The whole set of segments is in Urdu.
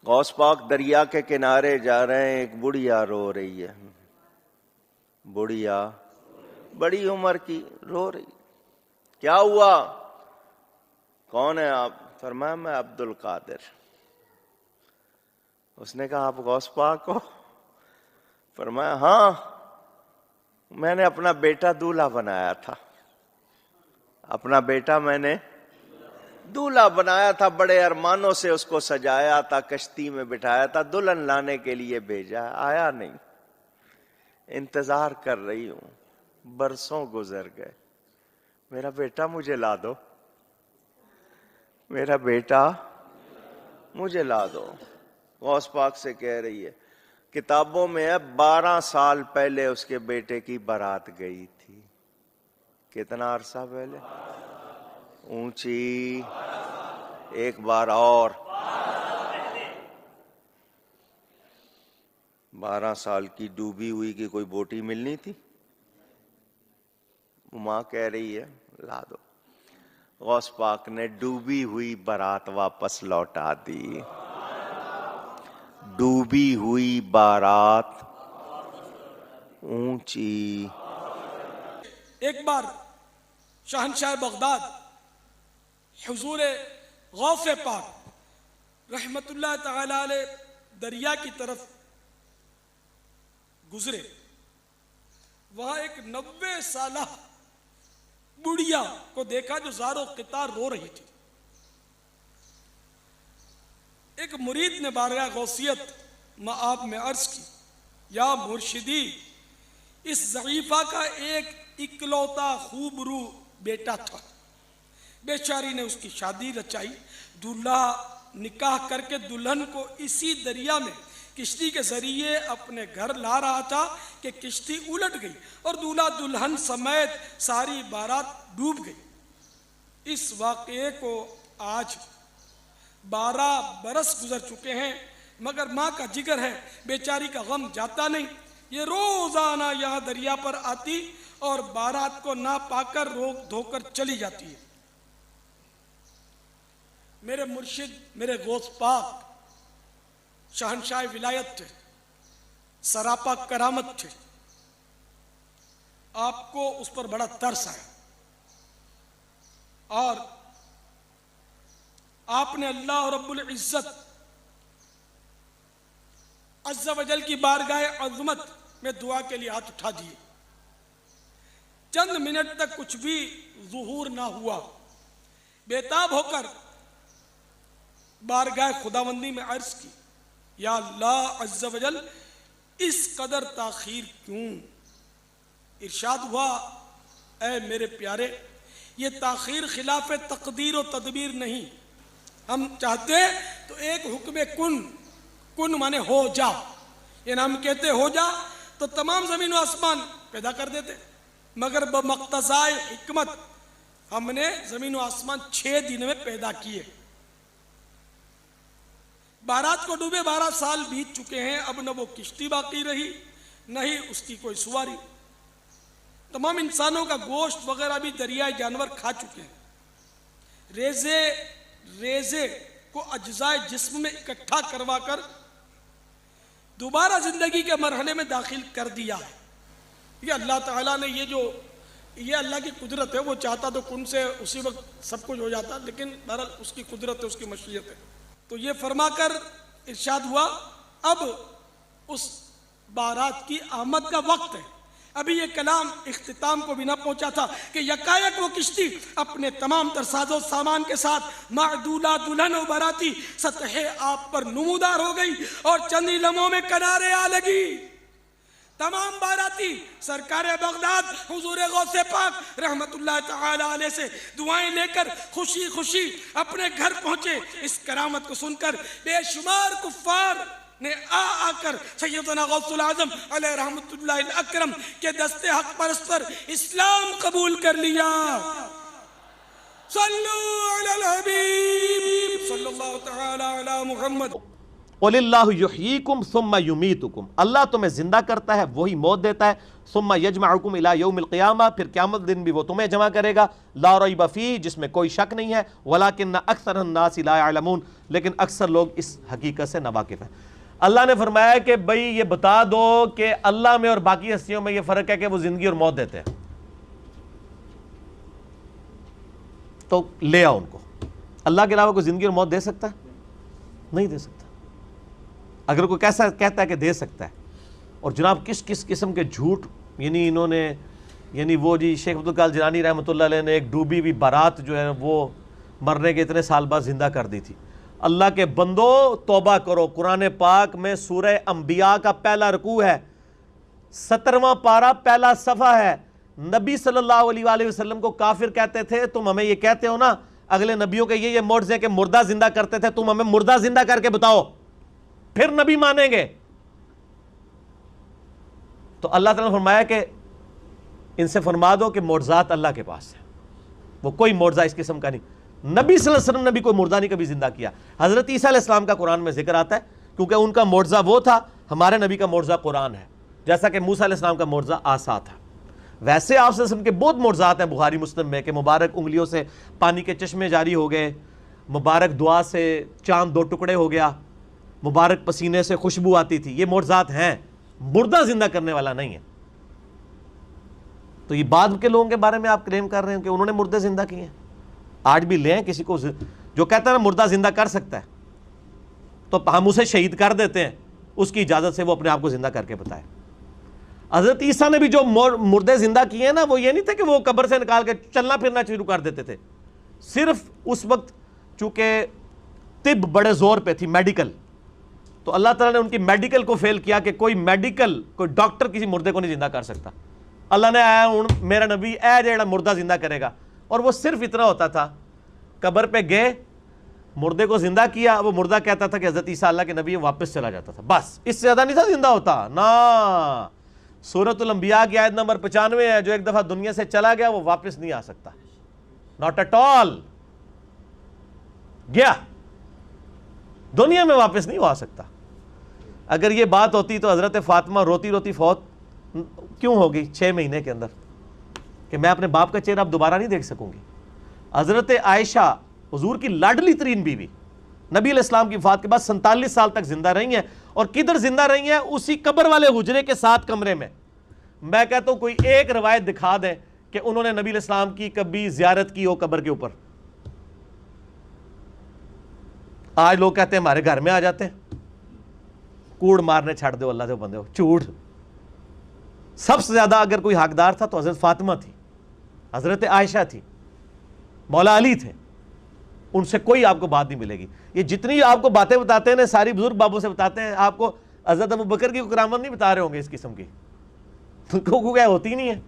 غوث پاک دریا کے کنارے جا رہے ہیں، ایک بڑھیا رو رہی ہے، بڑھیا بڑی عمر کی رو رہی. کیا ہوا؟ کون ہے آپ؟ فرمایا میں عبد القادر. اس نے کہا آپ غوث پاک ہو؟ فرمایا ہاں، میں نے اپنا بیٹا دولہا بنایا تھا، اپنا بیٹا میں نے دولہا بنایا تھا، بڑے ارمانوں سے اس کو سجایا تھا، کشتی میں بٹھایا تھا، دلہن لانے کے لیے بھیجا، آیا نہیں، انتظار کر رہی ہوں، برسوں گزر گئے، میرا بیٹا مجھے لا دو، میرا بیٹا مجھے لا دو. غوث پاک سے کہہ رہی ہے، کتابوں میں ہے 12 سال پہلے اس کے بیٹے کی بارات گئی تھی. کتنا عرصہ پہلے؟ اونچی ایک بار اور 12 سال کی ڈوبی ہوئی کی کوئی بوٹی ملنی تھی؟ ماں کہہ رہی ہے لا دو. غوث پاک نے ڈوبی ہوئی بارات واپس لوٹا دی. ڈوبی ہوئی بارات اونچی. ایک بار شہنشاہ بغداد حضور غوث پاک رحمت اللہ تعالی علیہ دریا کی طرف گزرے. وہاں ایک 90 سالہ بڑھیا کو دیکھا جو زار و قطار رو رہی تھی. ایک مرید نے بارگاہ غوثیت مآب میں عرض کی، یا مرشدی، اس ضعیفہ کا ایک اکلوتا خوب رو بیٹا تھا، بیچاری نے اس کی شادی رچائی، دولہا نکاح کر کے دلہن کو اسی دریا میں کشتی کے ذریعے اپنے گھر لا رہا تھا کہ کشتی الٹ گئی اور دولہا دلہن سمیت ساری بارات ڈوب گئی. اس واقعے کو آج 12 برس گزر چکے ہیں، مگر ماں کا جگر ہے، بیچاری کا غم جاتا نہیں. یہ روزانہ یہاں دریا پر آتی اور بارات کو نہ پا کر روک دھو کر چلی جاتی ہے. میرے مرشد میرے غوث پاک شہنشاہ ولایت تھے، سراپا کرامت تھے. آپ کو اس پر بڑا ترس آیا اور آپ نے اللہ رب العزت عز و جل کی بارگاہ عظمت میں دعا کے لیے ہاتھ اٹھا دیے. چند منٹ تک کچھ بھی ظہور نہ ہوا. بیتاب ہو کر بارگاہ خداوندی میں عرض کی، یا اللہ عز و جل اس قدر تاخیر کیوں؟ ارشاد ہوا، اے میرے پیارے، یہ تاخیر خلاف تقدیر و تدبیر نہیں. ہم چاہتے تو ایک حکم کن مانے ہو جا، یعنی ہم کہتے ہو جا تو تمام زمین و آسمان پیدا کر دیتے، مگر بمقتضائے حکمت ہم نے زمین و آسمان 6 دن میں پیدا کیے. بارات کو ڈوبے 12 سال بیت چکے ہیں، اب نہ وہ کشتی باقی رہی نہ ہی اس کی کوئی سواری. تمام انسانوں کا گوشت وغیرہ بھی دریائے جانور کھا چکے ہیں. ریزے کو اجزائے جسم میں اکٹھا کروا کر دوبارہ زندگی کے مرحلے میں داخل کر دیا ہے. یہ اللہ تعالیٰ نے یہ اللہ کی قدرت ہے. وہ چاہتا تو کن سے اسی وقت سب کچھ ہو جاتا، لیکن بہرحال اس کی قدرت ہے، اس کی مشیت ہے. تو یہ فرما کر ارشاد ہوا، اب اس بارات کی آمد کا وقت ہے. ابھی یہ کلام اختتام کو بھی نہ پہنچا تھا کہ یکایک وہ کشتی اپنے تمام تر ساز و سامان کے ساتھ معدولہ دلہن و باراتی سطح آب پر نمودار ہو گئی اور چند ہی لمحوں میں کنارے آ لگی. تمام باراتی سرکار بغداد حضور غوث پاک رحمت اللہ تعالی علیہ سے دعائیں لے کر خوشی خوشی اپنے گھر پہنچے. اس کرامت کو سن کر بے شمار کفار نے آ کر سیدنا غوث العظم علیہ رحمت اللہ الاکرم کے دستے حق پرست پر اسلام قبول کر لیا. صلو علی الحبیب صلی اللہ تعالی علی محمد. قُلِ اللَّهُ يُحْيِيكُمْ ثُمَّ يُمِيتُكُمْ، اللہ تمہیں زندہ کرتا ہے وہی موت دیتا ہے، ثُمَّ يَجْمَعُكُمْ إِلَى يَوْمِ الْقِيَامَةِ، پھر قیامت دن بھی وہ تمہیں جمع کرے گا، لا ریب فیہ، جس میں کوئی شک نہیں ہے، وَلَٰكِنَّ أَكْثَرَ النَّاسِ لَا يَعْلَمُونَ، لیکن اکثر لوگ اس حقیقت سے ناواقف ہیں۔ اللہ نے فرمایا کہ بھئی یہ بتا دو کہ اللہ میں اور باقی ہستیوں میں یہ فرق ہے کہ وہ زندگی اور موت دیتے ہیں، تو لے آؤ ان کو۔ اللہ کے علاوہ کوئی زندگی اور موت دے سکتا ہے؟ نہیں دے سکتا۔ اگر کوئی کیسا کہتا ہے کہ دے سکتا ہے، اور جناب کس کس قسم کے جھوٹ، یعنی انہوں نے، یعنی وہ جی شیخ عبدالقادر جیلانی رحمۃ اللہ علیہ نے ایک ڈوبی ہوئی بارات جو ہے وہ مرنے کے اتنے سال بعد زندہ کر دی تھی۔ اللہ کے بندو توبہ کرو، قرآن پاک میں سورہ انبیاء کا پہلا رکوع ہے، 17واں پارہ پہلا صفحہ ہے۔ نبی صلی اللہ علیہ وآلہ وسلم کو کافر کہتے تھے، تم ہمیں یہ کہتے ہو نا اگلے نبیوں کے یہ معجزے ہیں کہ مردہ زندہ کرتے تھے، تم ہمیں مردہ زندہ کر کے بتاؤ پھر نبی مانیں گے۔ تو اللہ تعالیٰ نے فرمایا کہ ان سے فرما دو کہ معجزات اللہ کے پاس ہے، وہ کوئی معجزہ اس قسم کا نہیں۔ نبی صلی اللہ علیہ وسلم نے بھی کوئی مردہ نہیں کبھی زندہ کیا۔ حضرت عیسیٰ علیہ السلام کا قرآن میں ذکر آتا ہے کیونکہ ان کا معجزہ وہ تھا، ہمارے نبی کا معجزہ قرآن ہے، جیسا کہ موسیٰ علیہ السلام کا معجزہ عصا تھا۔ ویسے آپ صلی اللہ علیہ وسلم کے بہت معجزات ہیں بخاری مسلم میں، کہ مبارک انگلیوں سے پانی کے چشمے جاری ہو گئے، مبارک دعا سے چاند 2 ٹکڑے ہو گیا، مبارک پسینے سے خوشبو آتی تھی، یہ معجزات ہیں، مردہ زندہ کرنے والا نہیں ہے۔ تو یہ بعد کے لوگوں کے بارے میں آپ کلیم کر رہے ہیں کہ انہوں نے مردے زندہ کیے ہیں؟ آج بھی لیں کسی کو جو کہتا ہے نا مردہ زندہ کر سکتا ہے، تو ہم اسے شہید کر دیتے ہیں، اس کی اجازت سے وہ اپنے آپ کو زندہ کر کے بتائے۔ حضرت عیسیٰ نے بھی جو مردے زندہ کیے ہیں نا، وہ یہ نہیں تھے کہ وہ قبر سے نکال کے چلنا پھرنا شروع کر دیتے تھے، صرف اس وقت چونکہ طب بڑے زور پہ تھی، میڈیکل، تو اللہ تعالیٰ نے ان کی میڈیکل کو فیل کیا کہ کوئی میڈیکل، کوئی ڈاکٹر کسی مردے کو نہیں زندہ کر سکتا۔ اللہ نے آیا ہوں میرا نبی اے جیڑا مردہ زندہ کرے گا، اور وہ صرف اتنا ہوتا تھا، قبر پہ گئے، مردے کو زندہ کیا، وہ مردہ کہتا تھا کہ حضرت عیسیٰ اللہ کے نبی، واپس چلا جاتا تھا، بس اس سے زیادہ نہیں تھا زندہ ہوتا نا۔ سورۃ الانبیاء کی آیت نمبر 95 ہے، جو ایک دفعہ دنیا سے چلا گیا وہ واپس نہیں آ سکتا، ناٹ ایٹ آل، گیا دنیا میں واپس نہیں آ سکتا۔ اگر یہ بات ہوتی تو حضرت فاطمہ روتی روتی فوت کیوں ہوگی 6 مہینے کے اندر، کہ میں اپنے باپ کا چہرہ اب دوبارہ نہیں دیکھ سکوں گی۔ حضرت عائشہ حضور کی لاڈلی ترین بیوی، نبی علیہ السلام کی وفات کے بعد 47 سال تک زندہ رہی ہیں، اور کدھر زندہ رہی ہیں؟ اسی قبر والے حجرے کے 7 کمرے میں۔ میں کہتا ہوں کوئی ایک روایت دکھا دیں کہ انہوں نے نبی علیہ السلام کی کبھی زیارت کی ہو قبر کے اوپر۔ آج لوگ کہتے ہیں ہمارے گھر میں آ جاتے ہیں، کوڑ مارنے چھڑ دو اللہ دے بندے ہو، جھوٹ۔ سب سے زیادہ اگر کوئی حقدار تھا تو حضرت فاطمہ تھی، حضرت عائشہ تھی، مولا علی تھے، ان سے کوئی آپ کو بات نہیں ملے گی۔ یہ جتنی آپ کو باتیں بتاتے ہیں ساری بزرگ بابوں سے بتاتے ہیں، آپ کو حضرت ابو بکر کی کرامت نہیں بتا رہے ہوں گے اس قسم کی، کیا ہوتی نہیں ہے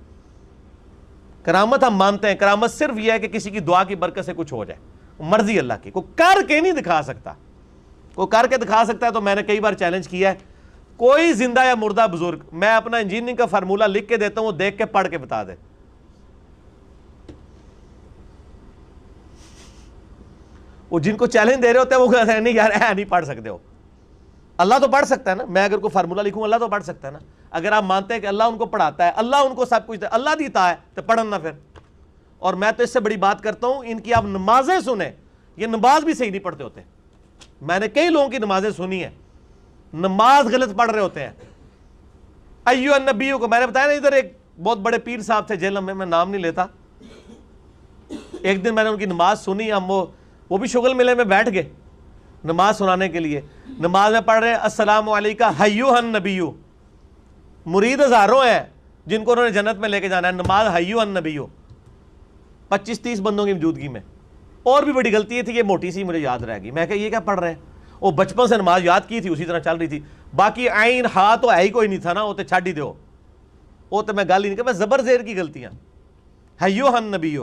کرامت۔ ہم مانتے ہیں کرامت صرف یہ ہے کہ کسی کی دعا کی برکت سے کچھ ہو جائے، مرضی اللہ کی، کوئی کر کے نہیں دکھا سکتا۔ کوئی کر کے دکھا سکتا ہے تو میں نے کئی بار چیلنج کیا ہے، کوئی زندہ یا مردہ بزرگ، میں اپنا انجینئرنگ کا فارمولہ لکھ کے دیتا ہوں، وہ دیکھ کے پڑھ کے بتا دے۔ وہ جن کو چیلنج دے رہے ہوتے ہیں وہ کہتے ہیں نہیں یار نہیں پڑھ سکتے ہو۔ اللہ تو پڑھ سکتا ہے نا، میں اگر کوئی فارمولہ لکھوں اللہ تو پڑھ سکتا ہے نا۔ اگر آپ مانتے ہیں کہ اللہ ان کو پڑھاتا ہے، اللہ ان کو سب کچھ اللہ دیتا ہے، تو پڑھن نا پھر۔ اور میں تو اس سے بڑی بات کرتا ہوں، ان کی آپ نمازیں سنیں، یہ نماز بھی صحیح نہیں پڑھتے ہوتے۔ میں نے کئی لوگوں کی نمازیں سنی ہیں، نماز غلط پڑھ رہے ہوتے ہیں۔ ایو النبیوں کو میں نے بتایا نا، ادھر ایک بہت بڑے پیر صاحب تھے جیلم میں نام نہیں لیتا، ایک دن میں نے ان کی نماز سنی، ہم وہ بھی شغل ملے میں بیٹھ گئے نماز سنانے کے لیے۔ نماز میں پڑھ رہے ہیں السلام علیکہ ایھا النبی، مرید ہزاروں ہیں جن کو انہوں نے جنت میں لے کے جانا ہے، نماز ایھا النبی 25-30 بندوں کی موجودگی میں۔ اور بھی بڑی غلطی یہ تھی، یہ موٹی سی مجھے یاد رہ گئی، میں کہ یہ کیا پڑھ رہے ہیں؟ وہ بچپن سے نماز یاد کی تھی، اسی طرح چل رہی تھی، باقی عین ہا تو ہے ہی کوئی نہیں تھا نا، وہ تو چھڈ ہی دو، وہ تو میں گل ہی نہیں کہ میں زبر زیر کی غلطیاں، ایھا النبی۔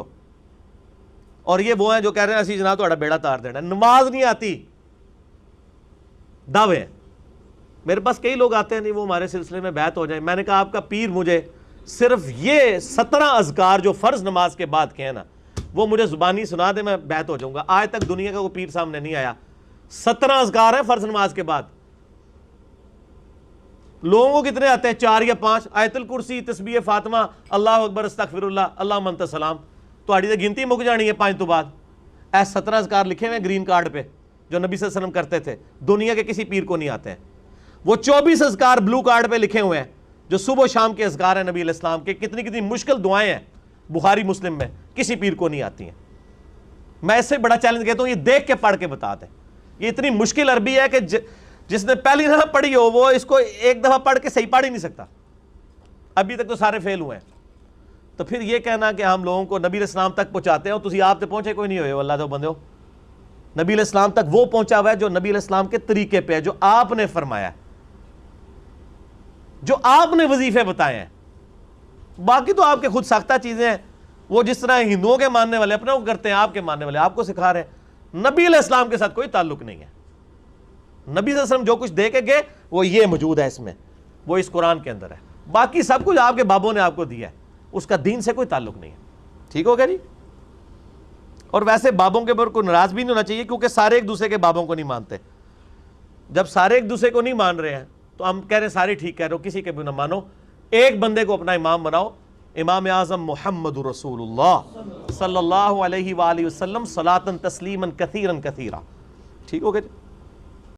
اور یہ وہ ہیں جو کہہ رہے ہیں اسی جناب تہاڈا بیڑا تار دینا، نماز نہیں آتی، دعوے۔ میرے پاس کئی لوگ آتے ہیں نہیں وہ ہمارے سلسلے میں بیعت ہو جائیں، میں نے کہا آپ کا پیر مجھے صرف یہ 17 اذکار جو فرض نماز کے بعد کہے نا وہ مجھے زبانی سنا دے، میں بیعت ہو جاؤں گا۔ آج تک دنیا کا کوئی پیر سامنے نہیں آیا، 17 اذکار ہیں فرض نماز کے بعد، لوگوں کو کتنے آتے ہیں؟ 4 یا 5. آیت الکرسی، تسبیح فاطمہ، اللہ اکبر، استغفر اللہ، اللہم انت السلام. تہاڈی تے گنتی مک جانی ہے 5 تو بعد. اے 17 اذکار لکھے ہوئے گرین کارڈ پہ جو نبی صلی اللہ علیہ وسلم کرتے تھے، دنیا کے کسی پیر کو نہیں آتے ہیں. وہ 24 اذکار بلو کارڈ پہ لکھے ہوئے ہیں جو صبح و شام کے اذکار ہیں نبی علیہ السلام کے. کتنی کتنی مشکل دعائیں ہیں بخاری مسلم میں، کسی پیر کو نہیں آتی ہیں. میں اس سے بڑا چیلنج کہتا ہوں، یہ دیکھ کے پڑھ کے بتا دیں. یہ اتنی مشکل عربی ہے کہ جس نے پہلی دفعہ پڑھی ہو وہ اس کو ایک دفعہ پڑھ کے صحیح پڑھ ہی نہیں سکتا. ابھی تک تو سارے فیل ہوئے ہیں. تو پھر یہ کہنا کہ ہم لوگوں کو نبی علیہ السلام تک پہنچاتے ہیں، تسی آپ تے پہنچے کوئی نہیں ہوئے ہو. اللہ تو بندے ہو، نبی علیہ السلام تک وہ پہنچا ہوا ہے جو نبی علیہ السلام کے طریقے پہ ہے، جو آپ نے فرمایا ہے، جو آپ نے وظیفے بتائے ہیں. باقی تو آپ کے خود ساختہ چیزیں ہیں. وہ جس طرح ہندوؤں کے ماننے والے اپنے کو کرتے ہیں، آپ کے ماننے والے آپ کو سکھا رہے ہیں. نبی علیہ السلام کے ساتھ کوئی تعلق نہیں ہے. نبی صلی اللہ علیہ وسلم جو کچھ دے کے گئے وہ یہ موجود ہے اس میں، وہ اس قرآن کے اندر ہے. باقی سب کچھ آپ کے بابوں نے آپ کو دیا ہے، اس کا دین سے کوئی تعلق نہیں ہے. ٹھیک ہو گیا جی؟ اور ویسے بابوں کے اوپر کوئی ناراض بھی نہیں ہونا چاہیے، کیونکہ سارے ایک دوسرے کے بابوں کو نہیں مانتے. جب سارے ایک دوسرے کو نہیں مان رہے ہیں تو ہم کہہ رہے ہیں سارے ٹھیک کہہ رہے ہو، کسی کے بھی نہ مانو. ایک بندے کو اپنا امام بناؤ، امام اعظم محمد رسول اللہ صلی اللہ علیہ وآلہ وسلم صلاۃ تسلیما کثیرا کثیرا. ٹھیک ہو گیا جی؟